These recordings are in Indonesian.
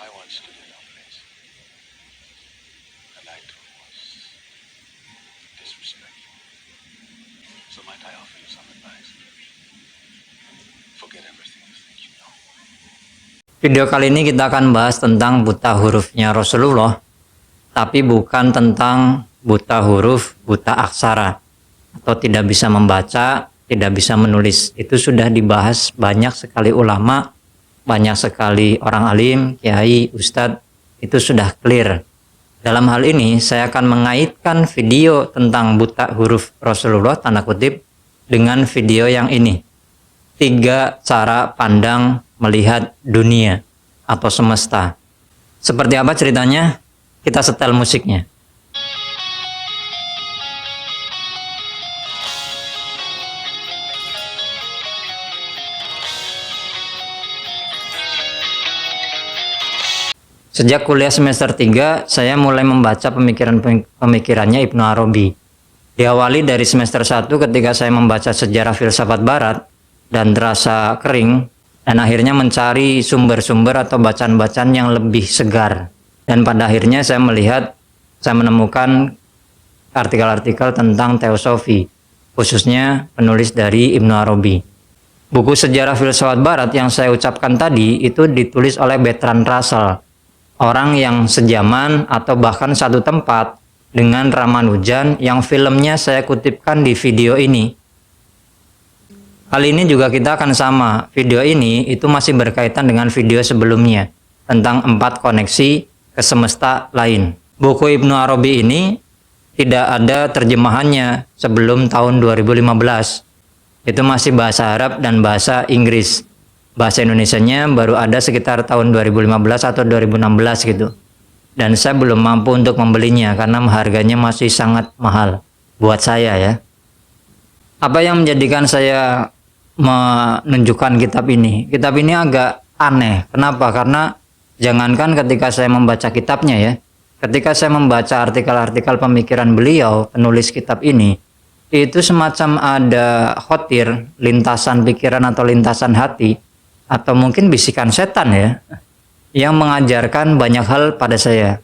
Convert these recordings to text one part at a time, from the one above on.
I once stood in your place, and I too was disrespectful. So might I offer you some advice? Forget everything you think you know. Video kali ini kita akan bahas tentang buta hurufnya Rasulullah, tapi bukan tentang buta huruf, buta aksara, atau tidak bisa membaca, tidak bisa menulis. Itu sudah dibahas banyak sekali ulama, banyak sekali orang alim, kiai, ustadz, itu sudah clear. Dalam hal ini saya akan mengaitkan video tentang buta huruf Rasulullah, tanda kutip, dengan video yang ini. 3 cara pandang melihat dunia atau semesta. Seperti apa ceritanya? Kita setel musiknya. Sejak kuliah semester 3, saya mulai membaca pemikirannya Ibnu Arabi. Diawali dari semester 1 ketika saya membaca sejarah filsafat barat dan terasa kering, dan akhirnya mencari sumber-sumber atau bacaan-bacaan yang lebih segar. Dan pada akhirnya saya menemukan artikel-artikel tentang teosofi, khususnya penulis dari Ibnu Arabi. Buku sejarah filsafat barat yang saya ucapkan tadi itu ditulis oleh Bertrand Russell, orang yang sejaman atau bahkan satu tempat dengan Ramanujan yang filmnya saya kutipkan di video ini. Kali ini juga kita akan sama. Video ini itu masih berkaitan dengan video sebelumnya tentang 4 koneksi ke semesta lain. Buku Ibnu Arabi ini tidak ada terjemahannya sebelum tahun 2015. Itu masih bahasa Arab dan bahasa Inggris. Bahasa Indonesianya baru ada sekitar tahun 2015 atau 2016 gitu. Dan saya belum mampu untuk membelinya karena harganya masih sangat mahal buat saya ya. Apa yang menjadikan saya menunjukkan kitab ini? Kitab ini agak aneh. Kenapa? Karena jangankan ketika saya membaca kitabnya ya, ketika saya membaca artikel-artikel pemikiran beliau, penulis kitab ini, itu semacam ada khotir, lintasan pikiran atau lintasan hati, atau mungkin bisikan setan ya, yang mengajarkan banyak hal pada saya,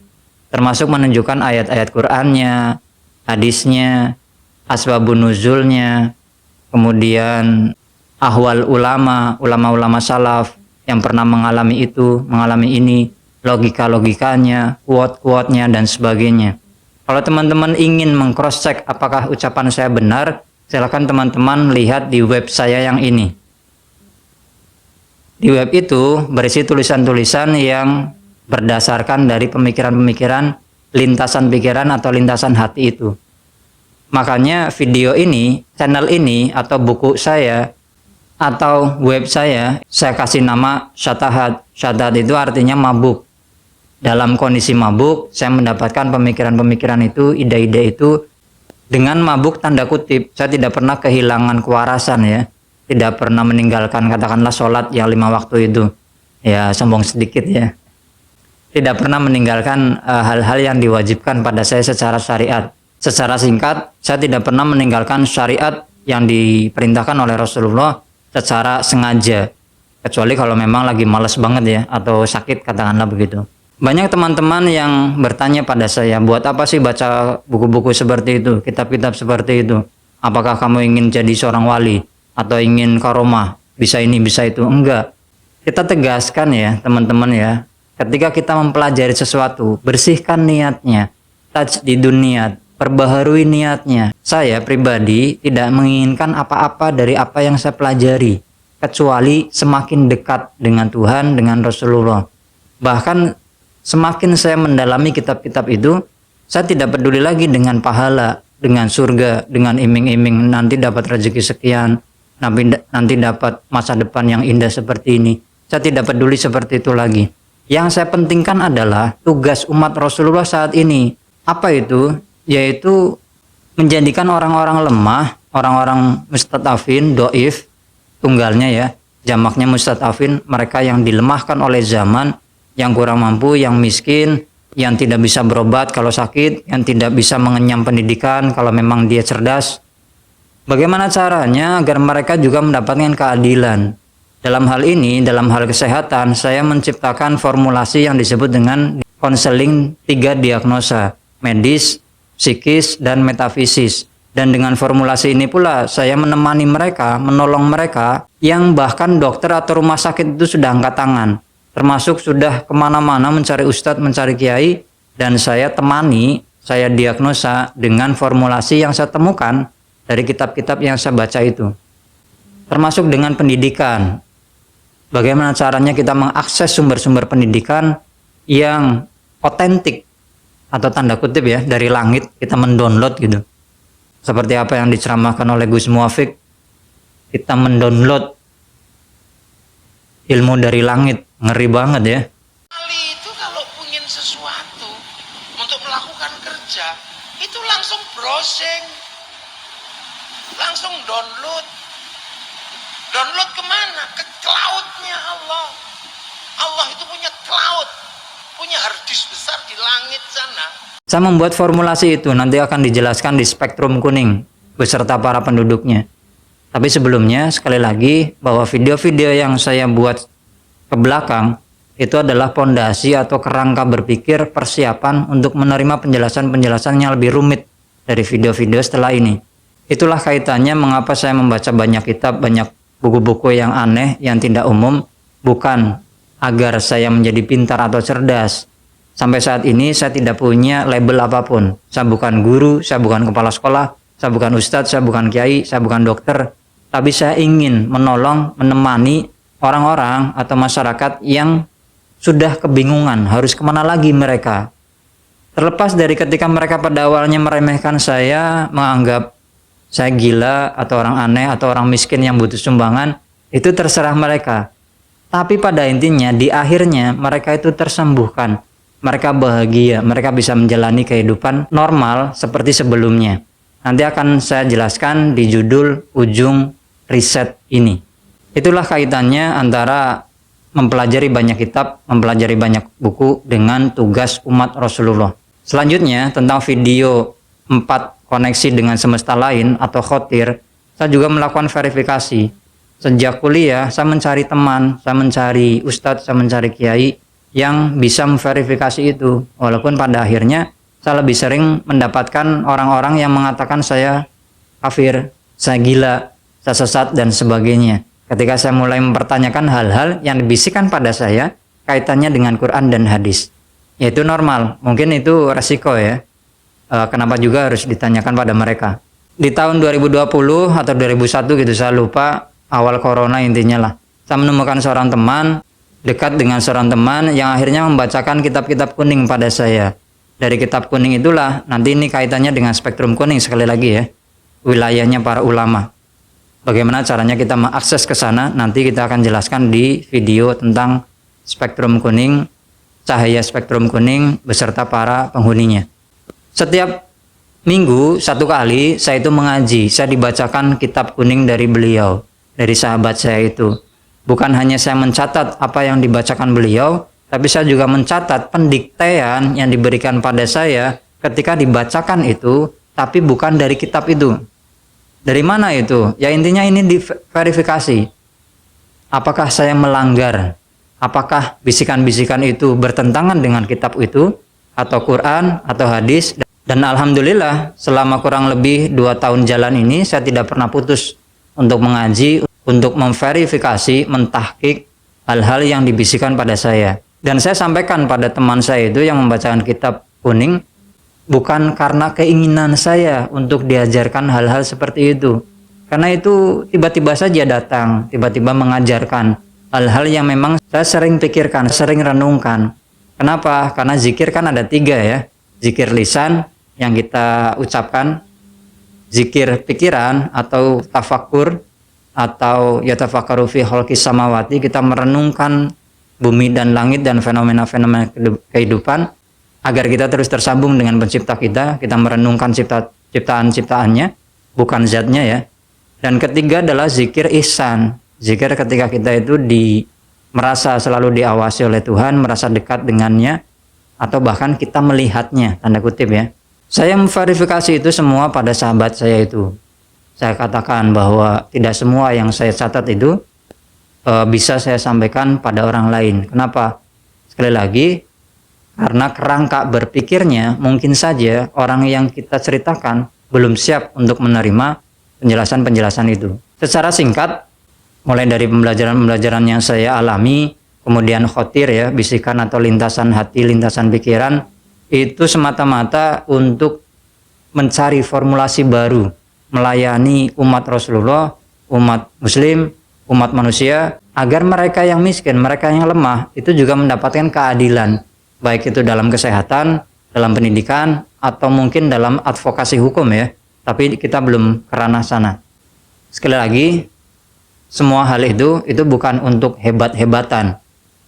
termasuk menunjukkan ayat-ayat Qur'annya, hadisnya, asbabun nuzulnya, kemudian ahwal ulama-ulama salaf yang pernah mengalami itu, mengalami ini, logika-logikanya, quote-quote-nya, dan sebagainya. Kalau teman-teman ingin meng-cross-check apakah ucapan saya benar, silakan teman-teman lihat di web saya yang ini. Di web itu berisi tulisan-tulisan yang berdasarkan dari pemikiran-pemikiran, lintasan pikiran atau lintasan hati itu. Makanya video ini, channel ini, atau buku saya, atau web saya kasih nama Syatahat. Syatahat itu artinya mabuk. Dalam kondisi mabuk, saya mendapatkan pemikiran-pemikiran itu, ide-ide itu dengan mabuk tanda kutip. Saya tidak pernah kehilangan kewarasan ya. Tidak pernah meninggalkan katakanlah sholat yang 5 waktu itu. Ya sombong sedikit ya. Tidak pernah meninggalkan hal-hal yang diwajibkan pada saya secara syariat. Secara singkat, saya tidak pernah meninggalkan syariat yang diperintahkan oleh Rasulullah secara sengaja, kecuali kalau memang lagi males banget ya, atau sakit katakanlah begitu. Banyak teman-teman yang bertanya pada saya, buat apa sih baca buku-buku seperti itu, kitab-kitab seperti itu? Apakah kamu ingin jadi seorang wali? Atau ingin karomah? Bisa ini, bisa itu? Enggak. Kita tegaskan ya teman-teman ya, ketika kita mempelajari sesuatu, bersihkan niatnya, tajdidun niat, perbaharui niatnya. Saya pribadi tidak menginginkan apa-apa dari apa yang saya pelajari, kecuali semakin dekat dengan Tuhan, dengan Rasulullah. Bahkan semakin saya mendalami kitab-kitab itu, saya tidak peduli lagi dengan pahala, dengan surga, dengan iming-iming nanti dapat rezeki sekian, nanti dapat masa depan yang indah seperti ini. Saya tidak peduli seperti itu lagi. Yang saya pentingkan adalah tugas umat Rasulullah saat ini. Apa itu? Yaitu menjadikan orang-orang lemah, orang-orang mustadafin, doif, tunggalnya ya, jamaknya mustadafin, mereka yang dilemahkan oleh zaman, yang kurang mampu, yang miskin, yang tidak bisa berobat kalau sakit, yang tidak bisa mengenyam pendidikan kalau memang dia cerdas. Bagaimana caranya agar mereka juga mendapatkan keadilan? Dalam hal ini, dalam hal kesehatan, saya menciptakan formulasi yang disebut dengan konseling 3 diagnosa, medis, psikis, dan metafisis. Dan dengan formulasi ini pula, saya menemani mereka, menolong mereka, yang bahkan dokter atau rumah sakit itu sudah angkat tangan. Termasuk sudah kemana-mana mencari ustadz, mencari kiai, dan saya temani, saya diagnosa dengan formulasi yang saya temukan dari kitab-kitab yang saya baca itu. Termasuk dengan pendidikan. Bagaimana caranya kita mengakses sumber-sumber pendidikan yang otentik atau tanda kutip ya, dari langit, kita mendownload gitu. Seperti apa yang diceramahkan oleh Gus Muwafiq, kita mendownload ilmu dari langit. Ngeri banget ya. Ali itu kalau ingin sesuatu untuk melakukan kerja, itu langsung browsing, langsung download. Download kemana? Ke cloud-nya Allah. Allah itu punya cloud, punya hard disk besar di langit sana. Saya membuat formulasi itu, nanti akan dijelaskan di Spektrum Kuning beserta para penduduknya. Tapi sebelumnya, sekali lagi, bahwa video-video yang saya buat ke belakang, itu adalah pondasi atau kerangka berpikir persiapan untuk menerima penjelasan-penjelasan yang lebih rumit dari video-video setelah ini. Itulah kaitannya mengapa saya membaca banyak kitab, banyak buku-buku yang aneh, yang tidak umum, bukan agar saya menjadi pintar atau cerdas. Sampai saat ini saya tidak punya label apapun. Saya bukan guru, saya bukan kepala sekolah, saya bukan ustadz, saya bukan kiai, saya bukan dokter. Tapi saya ingin menolong, menemani orang-orang atau masyarakat yang sudah kebingungan harus kemana lagi mereka. Terlepas dari ketika mereka pada awalnya meremehkan saya, menganggap saya gila atau orang aneh atau orang miskin yang butuh sumbangan, itu terserah mereka. Tapi pada intinya di akhirnya mereka itu tersembuhkan. Mereka bahagia, mereka bisa menjalani kehidupan normal seperti sebelumnya. Nanti akan saya jelaskan di judul ujung riset ini. Itulah kaitannya antara mempelajari banyak kitab, mempelajari banyak buku dengan tugas umat Rasulullah. Selanjutnya tentang video 4 koneksi dengan semesta lain atau khotir, saya juga melakukan verifikasi. Sejak kuliah saya mencari teman, saya mencari ustadz, saya mencari kiai yang bisa memverifikasi itu. Walaupun pada akhirnya saya lebih sering mendapatkan orang-orang yang mengatakan saya kafir, saya gila, saya sesat dan sebagainya. Ketika saya mulai mempertanyakan hal-hal yang dibisikkan pada saya kaitannya dengan Quran dan hadis. Ya itu normal, mungkin itu resiko ya. Kenapa juga harus ditanyakan pada mereka. Di tahun 2020 atau 2001 gitu, saya lupa, awal corona intinya lah. Saya menemukan seorang teman, dekat dengan seorang teman yang akhirnya membacakan kitab-kitab kuning pada saya. Dari kitab kuning itulah, nanti ini kaitannya dengan Spektrum Kuning sekali lagi ya. Wilayahnya para ulama. Bagaimana caranya kita mengakses ke sana, nanti kita akan jelaskan di video tentang Spektrum Kuning, cahaya Spektrum Kuning beserta para penghuninya. Setiap minggu 1 kali saya itu mengaji, saya dibacakan kitab kuning dari beliau, dari sahabat saya itu. Bukan hanya saya mencatat apa yang dibacakan beliau, tapi saya juga mencatat pendiktean yang diberikan pada saya ketika dibacakan itu, tapi bukan dari kitab itu. Dari mana itu? Ya intinya ini diverifikasi. Apakah saya melanggar? Apakah bisikan-bisikan itu bertentangan dengan kitab itu? Atau Quran? Atau hadis? Dan alhamdulillah selama kurang lebih 2 tahun jalan ini saya tidak pernah putus untuk mengaji, untuk memverifikasi, mentahkik hal-hal yang dibisikkan pada saya. Dan saya sampaikan pada teman saya itu yang membacakan kitab kuning, bukan karena keinginan saya untuk diajarkan hal-hal seperti itu. Karena itu tiba-tiba saja datang, tiba-tiba mengajarkan hal-hal yang memang saya sering pikirkan, sering renungkan. Kenapa? Karena zikir kan ada 3 ya. Zikir lisan yang kita ucapkan, zikir pikiran atau tafakur, atau yatafakkaru fi khalqis samawati, kita merenungkan bumi dan langit dan fenomena-fenomena kehidupan agar kita terus tersambung dengan pencipta kita merenungkan ciptaan-ciptaannya, bukan zatnya ya. Dan ketiga adalah zikir ihsan, zikir ketika kita itu merasa selalu diawasi oleh Tuhan, merasa dekat dengannya, atau bahkan kita melihatnya, tanda kutip ya. Saya memverifikasi itu semua pada sahabat saya itu. Saya katakan bahwa tidak semua yang saya catat itu bisa saya sampaikan pada orang lain. Kenapa? Sekali lagi, karena kerangka berpikirnya mungkin saja orang yang kita ceritakan belum siap untuk menerima penjelasan-penjelasan itu. Secara singkat, mulai dari pembelajaran-pembelajaran yang saya alami, kemudian khotir ya, bisikan atau lintasan hati, lintasan pikiran, itu semata-mata untuk mencari formulasi baru, melayani umat Rasulullah, umat muslim, umat manusia, agar mereka yang miskin, mereka yang lemah, itu juga mendapatkan keadilan, baik itu dalam kesehatan, dalam pendidikan, atau mungkin dalam advokasi hukum ya, tapi kita belum ke ranah sana. Sekali lagi, semua hal itu bukan untuk hebat-hebatan,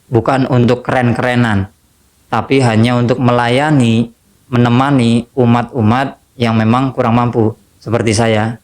bukan untuk keren-kerenan, tapi hanya untuk melayani, menemani umat-umat yang memang kurang mampu, seperti saya.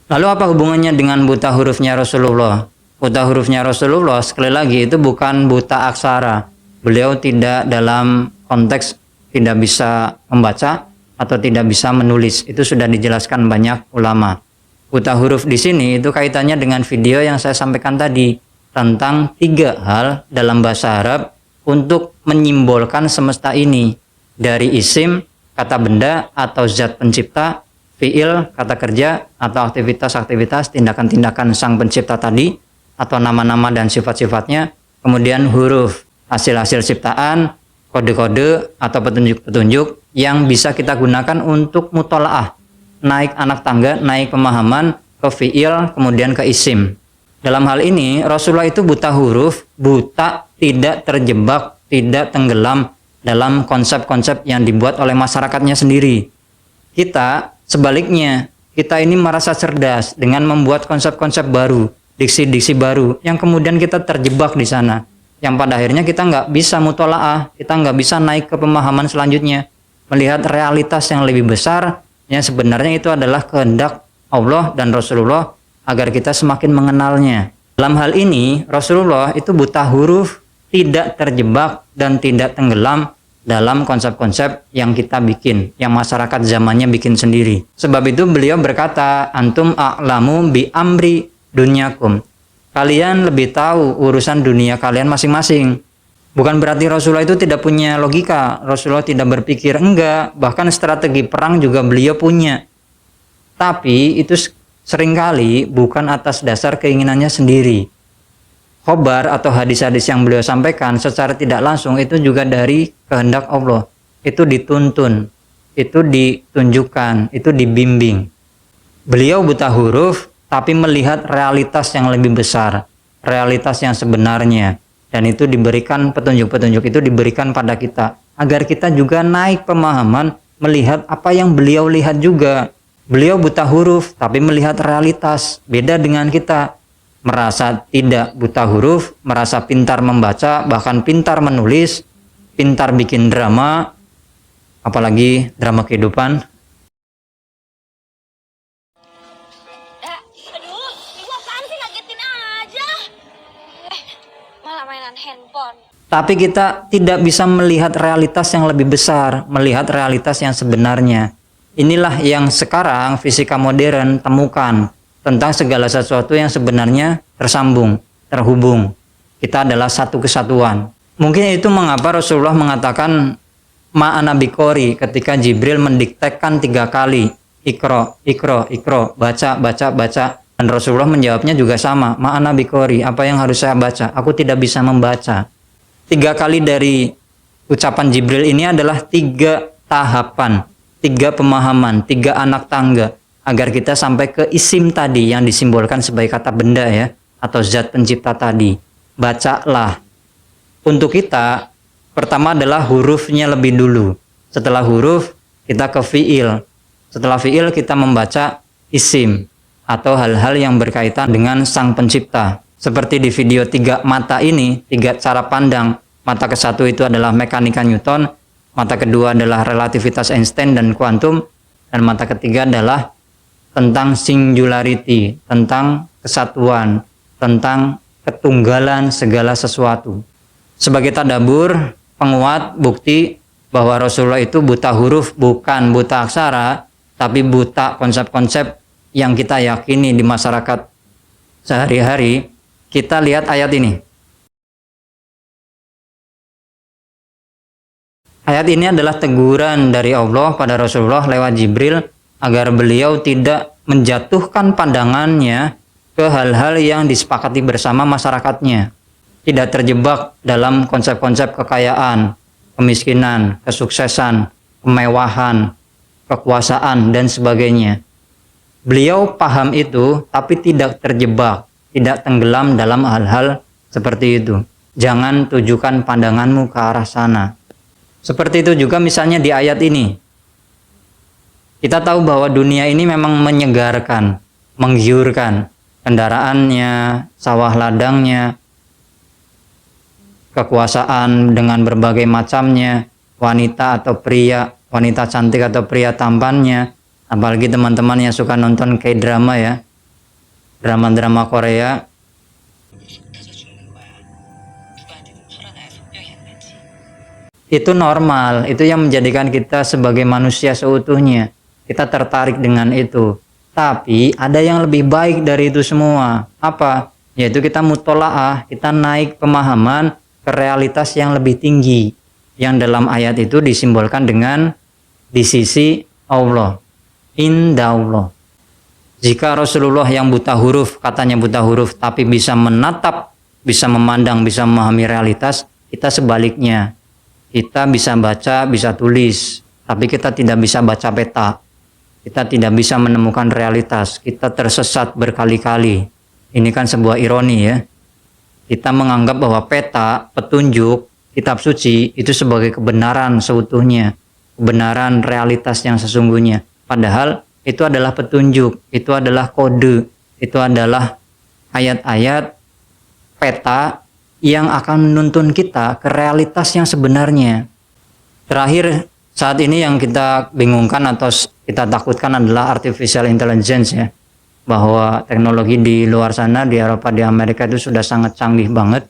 Lalu apa hubungannya dengan buta hurufnya Rasulullah? Buta hurufnya Rasulullah, sekali lagi, itu bukan buta aksara. Beliau tidak dalam konteks tidak bisa membaca atau tidak bisa menulis. Itu sudah dijelaskan banyak ulama. Buta huruf di sini itu kaitannya dengan video yang saya sampaikan tadi tentang 3 hal dalam bahasa Arab untuk menyimbolkan semesta ini, dari isim, kata benda atau zat pencipta, fiil, kata kerja atau aktivitas-aktivitas, tindakan-tindakan sang pencipta tadi, atau nama-nama dan sifat-sifatnya, kemudian huruf, hasil-hasil ciptaan, kode-kode atau petunjuk-petunjuk yang bisa kita gunakan untuk mutolaah, naik anak tangga, naik pemahaman ke fiil, kemudian ke isim. Dalam hal ini, Rasulullah itu buta huruf, buta, tidak terjebak, tidak tenggelam dalam konsep-konsep yang dibuat oleh masyarakatnya sendiri. Kita sebaliknya, kita ini merasa cerdas dengan membuat konsep-konsep baru, diksi-diksi baru, yang kemudian kita terjebak di sana. Yang pada akhirnya kita nggak bisa mutolaah, kita nggak bisa naik ke pemahaman selanjutnya, melihat realitas yang lebih besar, yang sebenarnya itu adalah kehendak Allah dan Rasulullah agar kita semakin mengenalnya. Dalam hal ini, Rasulullah itu buta huruf, tidak terjebak dan tidak tenggelam dalam konsep-konsep yang kita bikin, yang masyarakat zamannya bikin sendiri. Sebab itu beliau berkata, antum a'lamu bi amri dunyakum. Kalian lebih tahu urusan dunia kalian masing-masing. Bukan berarti Rasulullah itu tidak punya logika, Rasulullah tidak berpikir, enggak, bahkan strategi perang juga beliau punya. Tapi itu seringkali bukan atas dasar keinginannya sendiri. Khobar atau hadis-hadis yang beliau sampaikan secara tidak langsung itu juga dari kehendak Allah. Itu dituntun, itu ditunjukkan, itu dibimbing. Beliau buta huruf, tapi melihat realitas yang lebih besar, realitas yang sebenarnya. Dan itu diberikan, petunjuk-petunjuk itu diberikan pada kita, agar kita juga naik pemahaman, melihat apa yang beliau lihat juga. Beliau buta huruf, tapi melihat realitas, beda dengan kita. Merasa tidak buta huruf, merasa pintar membaca, bahkan pintar menulis, pintar bikin drama, apalagi drama kehidupan. Aduh, ibu apaan sih, ngagetin aja. Malah mainan handphone. Tapi kita tidak bisa melihat realitas yang lebih besar, melihat realitas yang sebenarnya. Inilah yang sekarang fisika modern temukan tentang segala sesuatu yang sebenarnya tersambung, terhubung. Kita adalah satu kesatuan. Mungkin itu mengapa Rasulullah mengatakan ma'ana biqori ketika Jibril mendiktekan 3 kali, ikro, ikro, ikro, baca, baca, baca. Dan Rasulullah menjawabnya juga sama, ma'ana biqori, apa yang harus saya baca? Aku tidak bisa membaca. 3 kali dari ucapan Jibril ini adalah 3 tahapan, 3 pemahaman, 3 anak tangga, agar kita sampai ke isim tadi yang disimbolkan sebagai kata benda ya, atau zat pencipta tadi. Bacalah. Untuk kita, pertama adalah hurufnya lebih dulu. Setelah huruf, kita ke fiil. Setelah fiil, kita membaca isim, atau hal-hal yang berkaitan dengan sang pencipta. Seperti di video 3 mata ini, 3 cara pandang. Mata ke-1 itu adalah mekanika Newton, mata kedua adalah relativitas Einstein dan kuantum, dan mata ketiga adalah tentang singularity, tentang kesatuan, tentang ketunggalan segala sesuatu. Sebagai tadabur, penguat, bukti bahwa Rasulullah itu buta huruf, bukan buta aksara, tapi buta konsep-konsep yang kita yakini di masyarakat sehari-hari. Kita lihat ayat ini. Ayat ini adalah teguran dari Allah pada Rasulullah lewat Jibril agar beliau tidak menjatuhkan pandangannya ke hal-hal yang disepakati bersama masyarakatnya. Tidak terjebak dalam konsep-konsep kekayaan, kemiskinan, kesuksesan, kemewahan, kekuasaan, dan sebagainya. Beliau paham itu, tapi tidak terjebak, tidak tenggelam dalam hal-hal seperti itu. Jangan tujukan pandanganmu ke arah sana. Seperti itu juga misalnya di ayat ini. Kita tahu bahwa dunia ini memang menyegarkan, menggiurkan. Kendaraannya, sawah ladangnya, kekuasaan dengan berbagai macamnya, wanita atau pria, wanita cantik atau pria tampannya. Apalagi teman-teman yang suka nonton K-drama ya, drama-drama Korea. Itu normal, itu yang menjadikan kita sebagai manusia seutuhnya. Kita tertarik dengan itu. Tapi ada yang lebih baik dari itu semua. Apa? Yaitu kita mutola'ah, kita naik pemahaman ke realitas yang lebih tinggi. Yang dalam ayat itu disimbolkan dengan di sisi Allah. Indah Allah. Jika Rasulullah yang buta huruf, katanya buta huruf, tapi bisa menatap, bisa memandang, bisa memahami realitas, kita sebaliknya. Kita bisa baca, bisa tulis, tapi kita tidak bisa baca peta. Kita tidak bisa menemukan realitas. Kita tersesat berkali-kali. Ini kan sebuah ironi ya. Kita menganggap bahwa peta, petunjuk, kitab suci itu sebagai kebenaran seutuhnya. Kebenaran realitas yang sesungguhnya. Padahal itu adalah petunjuk, itu adalah kode, itu adalah ayat-ayat peta yang akan menuntun kita ke realitas yang sebenarnya. Terakhir, saat ini yang kita bingungkan atau kita takutkan adalah artificial intelligence ya. Bahwa teknologi di luar sana, di Eropa, di Amerika itu sudah sangat canggih banget.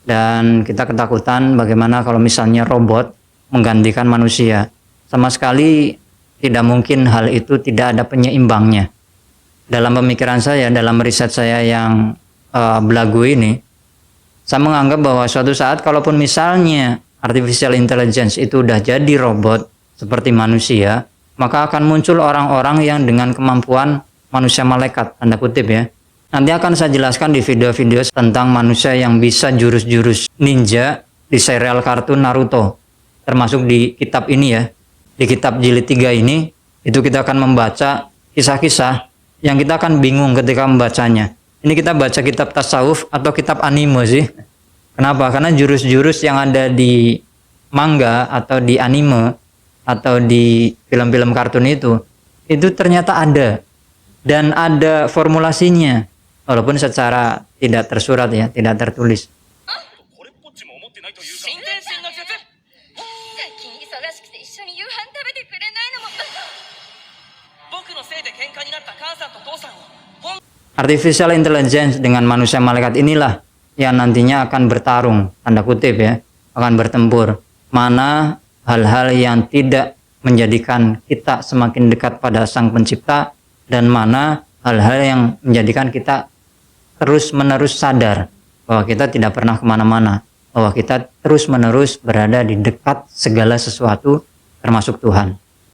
Dan kita ketakutan bagaimana kalau misalnya robot menggantikan manusia. Sama sekali tidak mungkin hal itu tidak ada penyeimbangnya. Dalam pemikiran saya, dalam riset saya yang belagu ini, saya menganggap bahwa suatu saat kalaupun misalnya artificial intelligence itu udah jadi robot seperti manusia, maka akan muncul orang-orang yang dengan kemampuan manusia malaikat, tanda kutip ya. Nanti akan saya jelaskan di video-video tentang manusia yang bisa jurus-jurus ninja di serial kartun Naruto. Termasuk di kitab ini ya. Di kitab jilid 3 ini, itu kita akan membaca kisah-kisah yang kita akan bingung ketika membacanya. Ini kita baca kitab tasawuf atau kitab anime sih. Kenapa? Karena jurus-jurus yang ada di manga atau di anime atau di film-film kartun itu ternyata ada. Dan ada formulasinya. Walaupun secara tidak tersurat ya, tidak tertulis. 最近忙しくて一緒に夕飯食べてくれないのも。僕のせいで喧嘩になった母さんと父さんを。Artificial intelligence dengan manusia malaikat inilah yang nantinya akan bertarung, tanda kutip ya, akan bertempur. Mana hal-hal yang tidak menjadikan kita semakin dekat pada Sang Pencipta, dan mana hal-hal yang menjadikan kita terus-menerus sadar bahwa kita tidak pernah kemana-mana, bahwa kita terus-menerus berada di dekat segala sesuatu termasuk Tuhan.